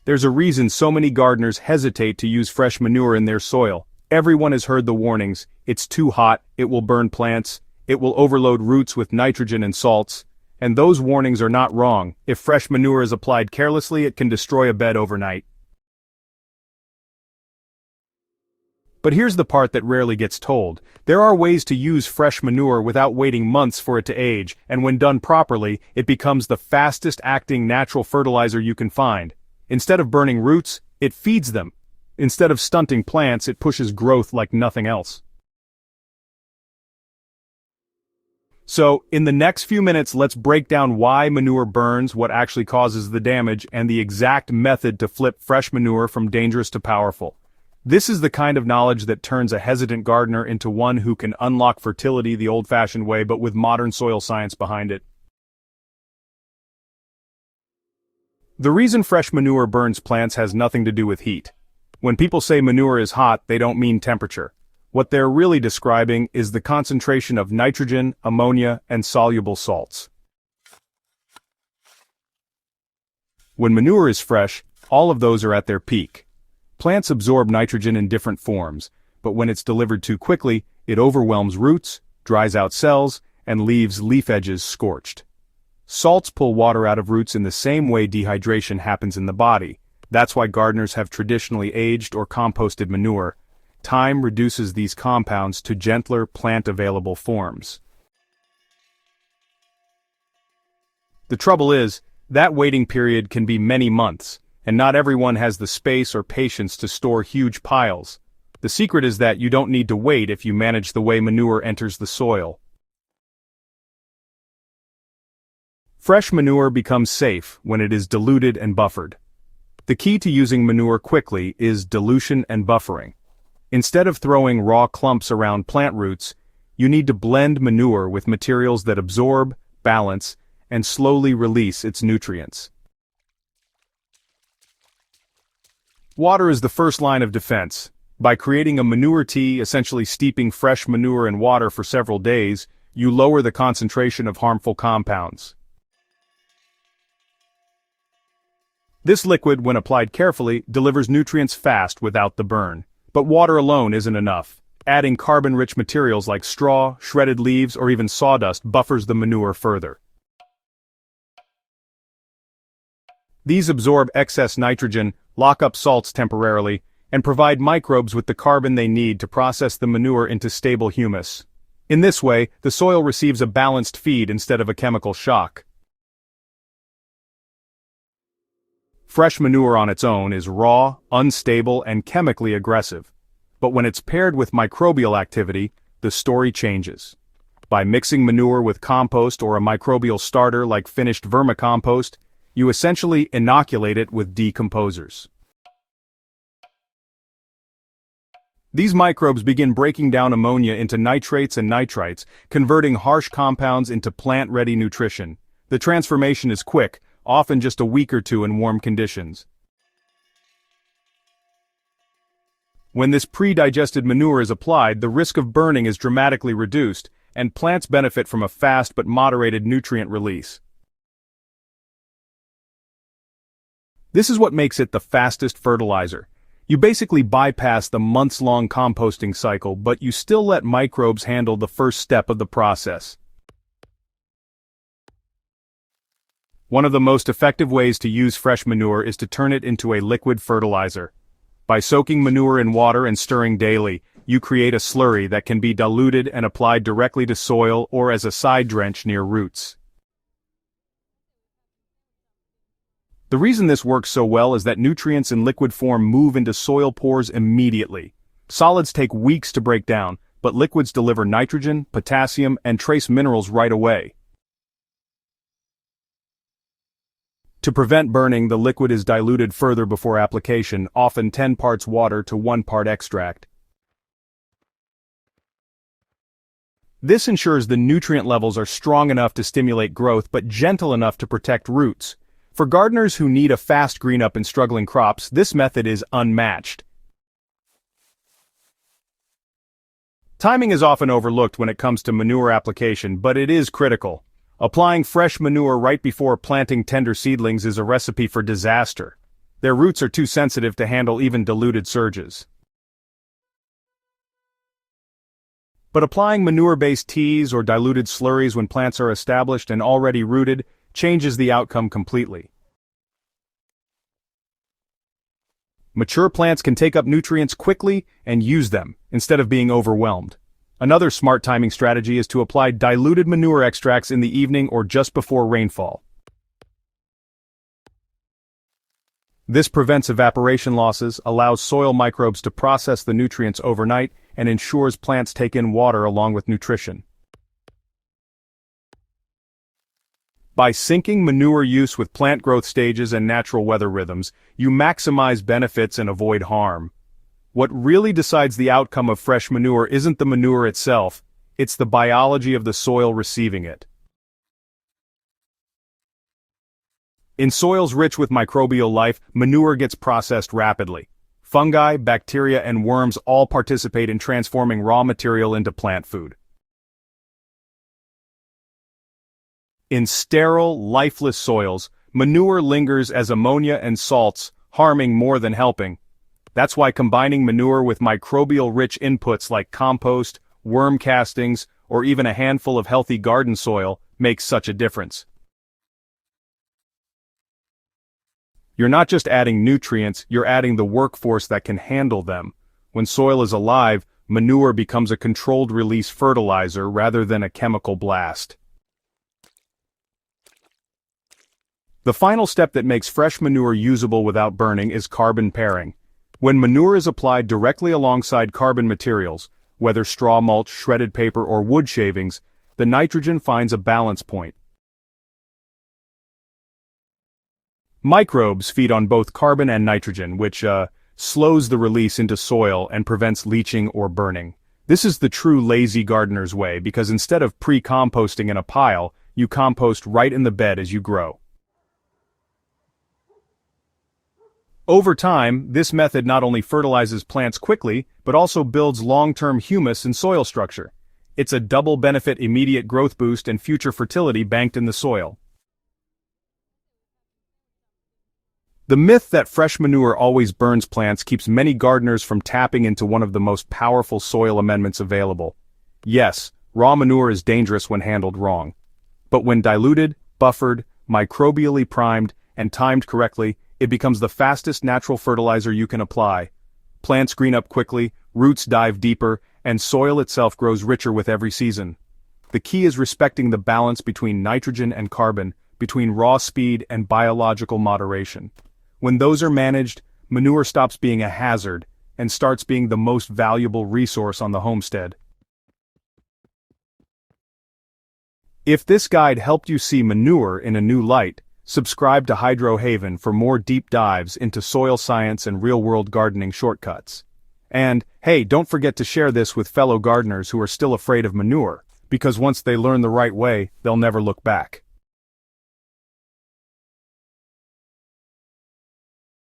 There's a reason so many gardeners hesitate to use fresh manure in their soil. Everyone has heard the warnings: it's too hot, it will burn plants, it will overload roots with nitrogen and salts. And those warnings are not wrong. If fresh manure is applied carelessly, it can destroy a bed overnight. But here's the part that rarely gets told. There are ways to use fresh manure without waiting months for it to age, and when done properly, it becomes the fastest-acting natural fertilizer you can find. Instead of burning roots, it feeds them. Instead of stunting plants, it pushes growth like nothing else. So, in the next few minutes, let's break down why manure burns, what actually causes the damage, and the exact method to flip fresh manure from dangerous to powerful. This is the kind of knowledge that turns a hesitant gardener into one who can unlock fertility the old-fashioned way, but with modern soil science behind it. The reason fresh manure burns plants has nothing to do with heat. When people say manure is hot, they don't mean temperature. What they're really describing is the concentration of nitrogen, ammonia, and soluble salts. When manure is fresh, all of those are at their peak. Plants absorb nitrogen in different forms, but when it's delivered too quickly, it overwhelms roots, dries out cells, and leaves leaf edges scorched. Salts pull water out of roots in the same way dehydration happens in the body. That's why gardeners have traditionally aged or composted manure. Time reduces these compounds to gentler, plant-available forms. The trouble is, that waiting period can be many months, and not everyone has the space or patience to store huge piles. The secret is that you don't need to wait if you manage the way manure enters the soil. Fresh manure becomes safe when it is diluted and buffered. The key to using manure quickly is dilution and buffering. Instead of throwing raw clumps around plant roots, you need to blend manure with materials that absorb, balance, and slowly release its nutrients. Water is the first line of defense. By creating a manure tea, essentially steeping fresh manure in water for several days, you lower the concentration of harmful compounds. This liquid, when applied carefully, delivers nutrients fast without the burn. But water alone isn't enough. Adding carbon-rich materials like straw, shredded leaves, or even sawdust buffers the manure further. These absorb excess nitrogen, lock up salts temporarily, and provide microbes with the carbon they need to process the manure into stable humus. In this way, the soil receives a balanced feed instead of a chemical shock. Fresh manure on its own is raw, unstable, and chemically aggressive. But when it's paired with microbial activity, the story changes. By mixing manure with compost or a microbial starter like finished vermicompost, you essentially inoculate it with decomposers. These microbes begin breaking down ammonia into nitrates and nitrites, converting harsh compounds into plant-ready nutrition. The transformation is quick, often just a week or two in warm conditions. When this pre-digested manure is applied, the risk of burning is dramatically reduced, and plants benefit from a fast but moderated nutrient release. This is what makes it the fastest fertilizer. You basically bypass the months-long composting cycle, but you still let microbes handle the first step of the process. One of the most effective ways to use fresh manure is to turn it into a liquid fertilizer. By soaking manure in water and stirring daily, you create a slurry that can be diluted and applied directly to soil or as a side drench near roots. The reason this works so well is that nutrients in liquid form move into soil pores immediately. Solids take weeks to break down, but liquids deliver nitrogen, potassium, and trace minerals right away. To prevent burning, the liquid is diluted further before application, often 10 parts water to 1 part extract. This ensures the nutrient levels are strong enough to stimulate growth but gentle enough to protect roots. For gardeners who need a fast green-up in struggling crops, this method is unmatched. Timing is often overlooked when it comes to manure application, but it is critical. Applying fresh manure right before planting tender seedlings is a recipe for disaster. Their roots are too sensitive to handle even diluted surges. But applying manure-based teas or diluted slurries when plants are established and already rooted changes the outcome completely. Mature plants can take up nutrients quickly and use them, instead of being overwhelmed. Another smart timing strategy is to apply diluted manure extracts in the evening or just before rainfall. This prevents evaporation losses, allows soil microbes to process the nutrients overnight, and ensures plants take in water along with nutrition. By syncing manure use with plant growth stages and natural weather rhythms, you maximize benefits and avoid harm. What really decides the outcome of fresh manure isn't the manure itself, it's the biology of the soil receiving it. In soils rich with microbial life, manure gets processed rapidly. Fungi, bacteria, and worms all participate in transforming raw material into plant food. In sterile, lifeless soils, manure lingers as ammonia and salts, harming more than helping. That's why combining manure with microbial-rich inputs like compost, worm castings, or even a handful of healthy garden soil makes such a difference. You're not just adding nutrients, you're adding the workforce that can handle them. When soil is alive, manure becomes a controlled-release fertilizer rather than a chemical blast. The final step that makes fresh manure usable without burning is carbon pairing. When manure is applied directly alongside carbon materials, whether straw mulch, shredded paper, or wood shavings, the nitrogen finds a balance point. Microbes feed on both carbon and nitrogen, which slows the release into soil and prevents leaching or burning. This is the true lazy gardener's way, because instead of pre-composting in a pile, you compost right in the bed as you grow. Over time, this method not only fertilizes plants quickly, but also builds long-term humus and soil structure. It's a double benefit: immediate growth boost and future fertility banked in the soil. The myth that fresh manure always burns plants keeps many gardeners from tapping into one of the most powerful soil amendments available. Yes, raw manure is dangerous when handled wrong. But when diluted, buffered, microbially primed, and timed correctly, it becomes the fastest natural fertilizer you can apply. Plants green up quickly, roots dive deeper, and soil itself grows richer with every season. The key is respecting the balance between nitrogen and carbon, between raw speed and biological moderation. When those are managed, manure stops being a hazard and starts being the most valuable resource on the homestead. If this guide helped you see manure in a new light, subscribe to Hydro Haven for more deep dives into soil science and real-world gardening shortcuts. And, hey, don't forget to share this with fellow gardeners who are still afraid of manure, because once they learn the right way, they'll never look back.